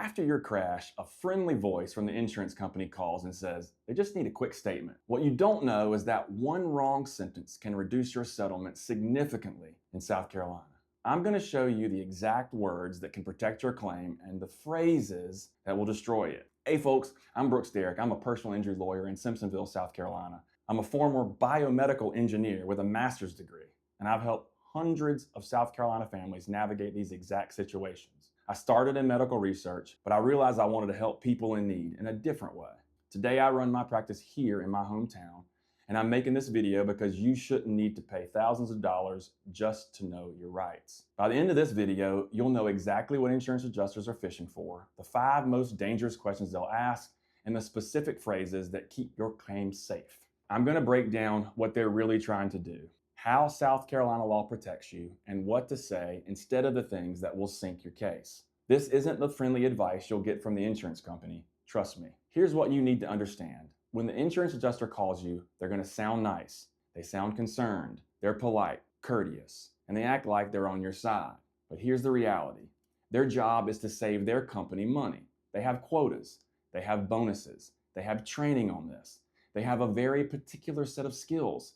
After your crash, a friendly voice from the insurance company calls and says, they just need a quick statement. What you don't know is that one wrong sentence can reduce your settlement significantly in South Carolina. I'm going to show you the exact words that can protect your claim and the phrases that will destroy it. Hey folks, I'm Derrick. I'm a personal injury lawyer in Simpsonville, South Carolina. I'm a former biomedical engineer with a master's degree, and I've helped hundreds of South Carolina families navigate these exact situations. I started in medical research, but I realized I wanted to help people in need in a different way. Today I run my practice here in my hometown, and I'm making this video because you shouldn't need to pay thousands of dollars just to know your rights. By the end of this video, you'll know exactly what insurance adjusters are fishing for, the 5 most dangerous questions they'll ask, and the specific phrases that keep your claim safe. I'm going to break down what they're really trying to do, how South Carolina law protects you, and what to say instead of the things that will sink your case. This isn't the friendly advice you'll get from the insurance company. Trust me. Here's what you need to understand. When the insurance adjuster calls you, they're going to sound nice. They sound concerned. They're polite, courteous, and they act like they're on your side. But here's the reality. Their job is to save their company money. They have quotas. They have bonuses. They have training on this. They have a very particular set of skills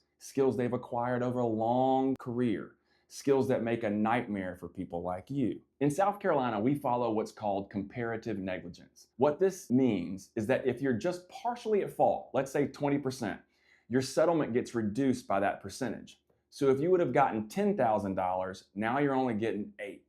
they've acquired over a long career, skills that make a nightmare for people like you. In South Carolina, we follow what's called comparative negligence. What this means is that if you're just partially at fault, let's say 20%, your settlement gets reduced by that percentage. So if you would have gotten $10,000, now you're only getting $8,000.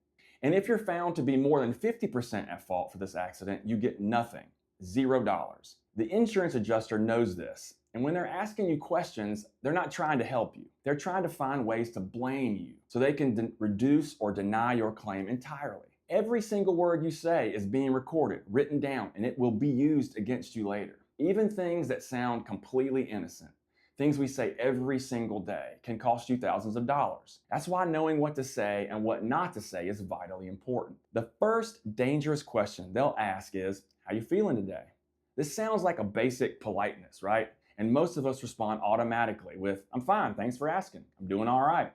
And if you're found to be more than 50% at fault for this accident, you get nothing, $0. The insurance adjuster knows this. And when they're asking you questions, they're not trying to help you. They're trying to find ways to blame you so they can reduce or deny your claim entirely. Every single word you say is being recorded, written down, and it will be used against you later. Even things that sound completely innocent, things we say every single day, can cost you thousands of dollars. That's why knowing what to say and what not to say is vitally important. The first dangerous question they'll ask is, how you feeling today? This sounds like a basic politeness, right? And most of us respond automatically with, I'm fine, thanks for asking. I'm doing all right.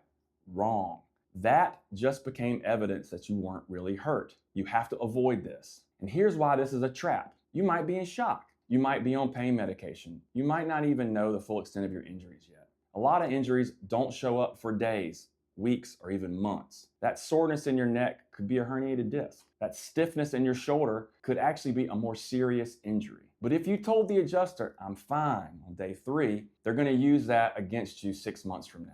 Wrong. That just became evidence that you weren't really hurt. You have to avoid this. And here's why this is a trap. You might be in shock. You might be on pain medication. You might not even know the full extent of your injuries yet. A lot of injuries don't show up for days, weeks, or even months. That soreness in your neck could be a herniated disc. That stiffness in your shoulder could actually be a more serious injury. But if you told the adjuster, I'm fine, on day 3, they're going to use that against you 6 months from now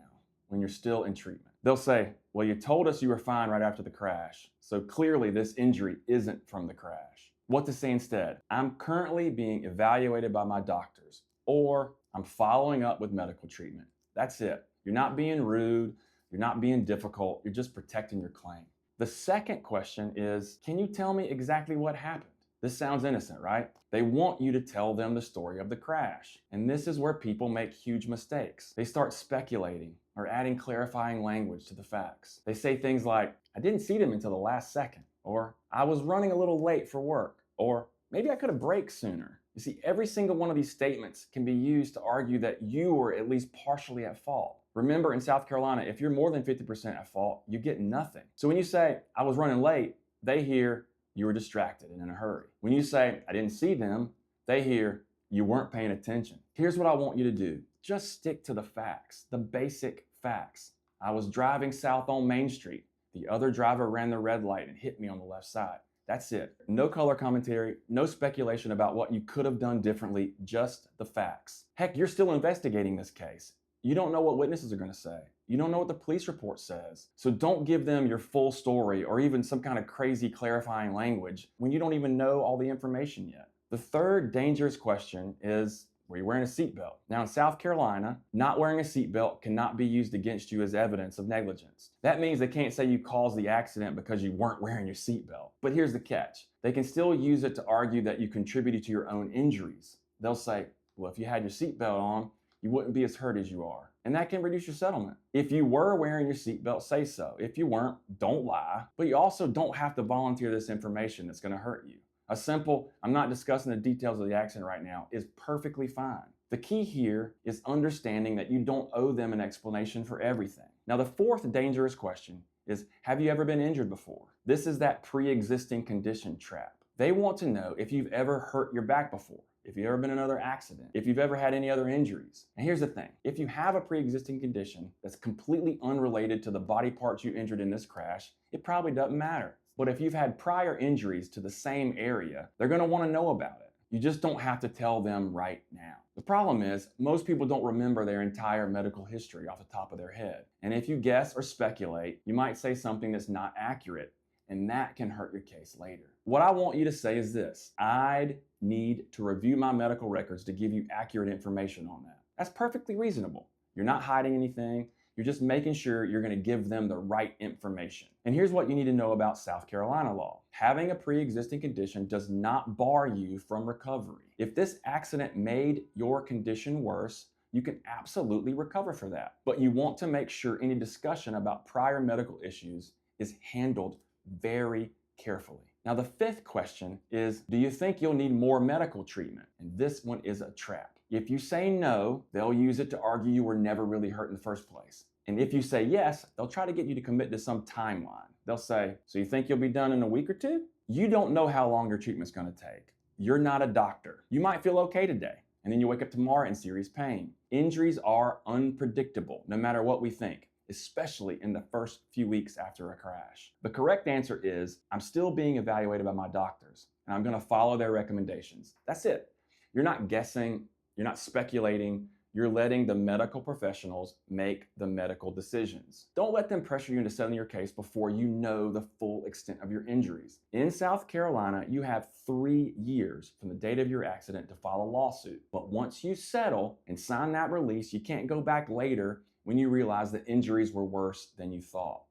when you're still in treatment. They'll say, well, you told us you were fine right after the crash, so clearly this injury isn't from the crash. What to say instead? I'm currently being evaluated by my doctors, or I'm following up with medical treatment. That's it. You're not being rude. You're not being difficult. You're just protecting your claim. The second question is, can you tell me exactly what happened? This sounds innocent, right? They want you to tell them the story of the crash. And this is where people make huge mistakes. They start speculating or adding clarifying language to the facts. They say things like, I didn't see them until the last second, or I was running a little late for work, or maybe I could have braked sooner. You see, every single one of these statements can be used to argue that you were at least partially at fault. Remember, in South Carolina, if you're more than 50% at fault, you get nothing. So when you say, I was running late, they hear, you were distracted and in a hurry. When you say, I didn't see them, they hear, you weren't paying attention. Here's what I want you to do. Just stick to the facts, the basic facts. I was driving south on Main Street. The other driver ran the red light and hit me on the left side. That's it. No color commentary, no speculation about what you could have done differently, just the facts. Heck, you're still investigating this case. You don't know what witnesses are going to say. You don't know what the police report says. So don't give them your full story or even some kind of crazy clarifying language when you don't even know all the information yet. The third dangerous question is, were you wearing a seatbelt? Now in South Carolina, not wearing a seatbelt cannot be used against you as evidence of negligence. That means they can't say you caused the accident because you weren't wearing your seatbelt. But here's the catch. They can still use it to argue that you contributed to your own injuries. They'll say, well, if you had your seatbelt on, you wouldn't be as hurt as you are. And that can reduce your settlement. If you were wearing your seatbelt, say so. If you weren't, don't lie. But you also don't have to volunteer this information that's going to hurt you. A simple, I'm not discussing the details of the accident right now, is perfectly fine. The key here is understanding that you don't owe them an explanation for everything. Now, the fourth dangerous question is, have you ever been injured before? This is that pre-existing condition trap. They want to know if you've ever hurt your back before, if you've ever been in another accident, if you've ever had any other injuries. And here's the thing, if you have a pre-existing condition that's completely unrelated to the body parts you injured in this crash, it probably doesn't matter. But if you've had prior injuries to the same area, they're going to want to know about it. You just don't have to tell them right now. The problem is, most people don't remember their entire medical history off the top of their head. And if you guess or speculate, you might say something that's not accurate, and that can hurt your case later. What I want you to say is this: I'd need to review my medical records to give you accurate information on that. That's perfectly reasonable. You're not hiding anything. You're just making sure you're going to give them the right information. And here's what you need to know about South Carolina law. Having a pre-existing condition does not bar you from recovery. If this accident made your condition worse, you can absolutely recover for that. But you want to make sure any discussion about prior medical issues is handled very carefully. Now, the fifth question is, do you think you'll need more medical treatment? And this one is a trap. If you say no, they'll use it to argue you were never really hurt in the first place. And if you say yes, they'll try to get you to commit to some timeline. They'll say, so you think you'll be done in a week or two? You don't know how long your treatment's going to take. You're not a doctor. You might feel okay today, and then you wake up tomorrow in serious pain. Injuries are unpredictable, no matter what we think, especially in the first few weeks after a crash. The correct answer is, I'm still being evaluated by my doctors, and I'm going to follow their recommendations. That's it. You're not guessing. You're not speculating. You're letting the medical professionals make the medical decisions. Don't let them pressure you into settling your case before you know the full extent of your injuries. In South Carolina, you have 3 years from the date of your accident to file a lawsuit. But once you settle and sign that release, you can't go back later when you realize that injuries were worse than you thought.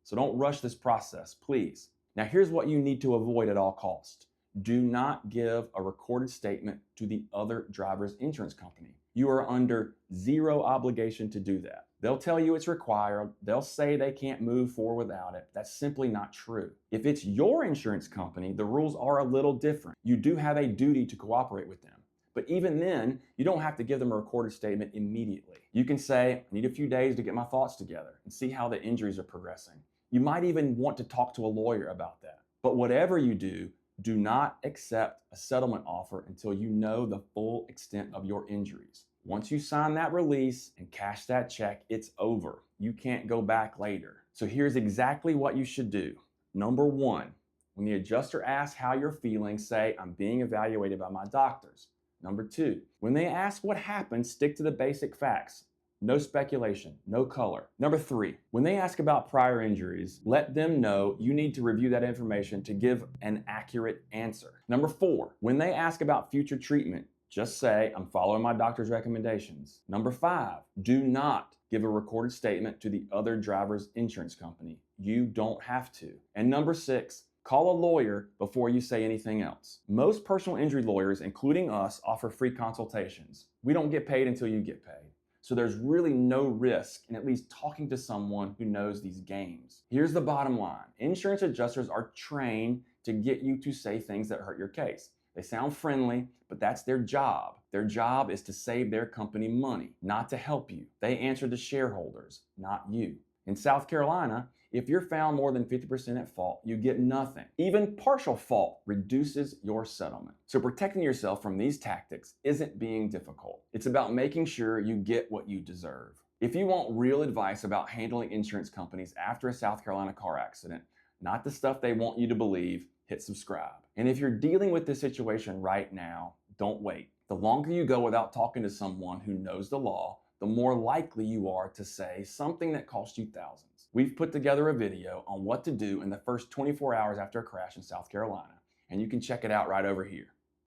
So don't rush this process, please. Now, here's what you need to avoid at all costs. Do not give a recorded statement to the other driver's insurance company. You are under zero obligation to do that. They'll tell you it's required. They'll say they can't move forward without it. That's simply not true. If it's your insurance company, the rules are a little different. You do have a duty to cooperate with them. But even then, you don't have to give them a recorded statement immediately. You can say, I need a few days to get my thoughts together and see how the injuries are progressing. You might even want to talk to a lawyer about that. But whatever you do not accept a settlement offer until you know the full extent of your injuries. Once you sign that release and cash that check, it's over. You can't go back later. So here's exactly what you should do. Number 1, when the adjuster asks how you're feeling, say, I'm being evaluated by my doctors. Number 2, when they ask what happened, stick to the basic facts. No speculation, no color. Number 3, when they ask about prior injuries, let them know you need to review that information to give an accurate answer. Number 4, when they ask about future treatment, just say, I'm following my doctor's recommendations. Number 5, do not give a recorded statement to the other driver's insurance company. You don't have to. And number 6, call a lawyer before you say anything else. Most personal injury lawyers, including us, offer free consultations. We don't get paid until you get paid. So there's really no risk in at least talking to someone who knows these games. Here's the bottom line. Insurance adjusters are trained to get you to say things that hurt your case. They sound friendly, but that's their job. Their job is to save their company money, not to help you. They answer to shareholders, not you. In South Carolina, if you're found more than 50% at fault, you get nothing. Even partial fault reduces your settlement. So protecting yourself from these tactics isn't being difficult. It's about making sure you get what you deserve. If you want real advice about handling insurance companies after a South Carolina car accident, not the stuff they want you to believe, hit subscribe. And if you're dealing with this situation right now, don't wait. The longer you go without talking to someone who knows the law, the more likely you are to say something that cost you thousands. We've put together a video on what to do in the first 24 hours after a crash in South Carolina, and you can check it out right over here.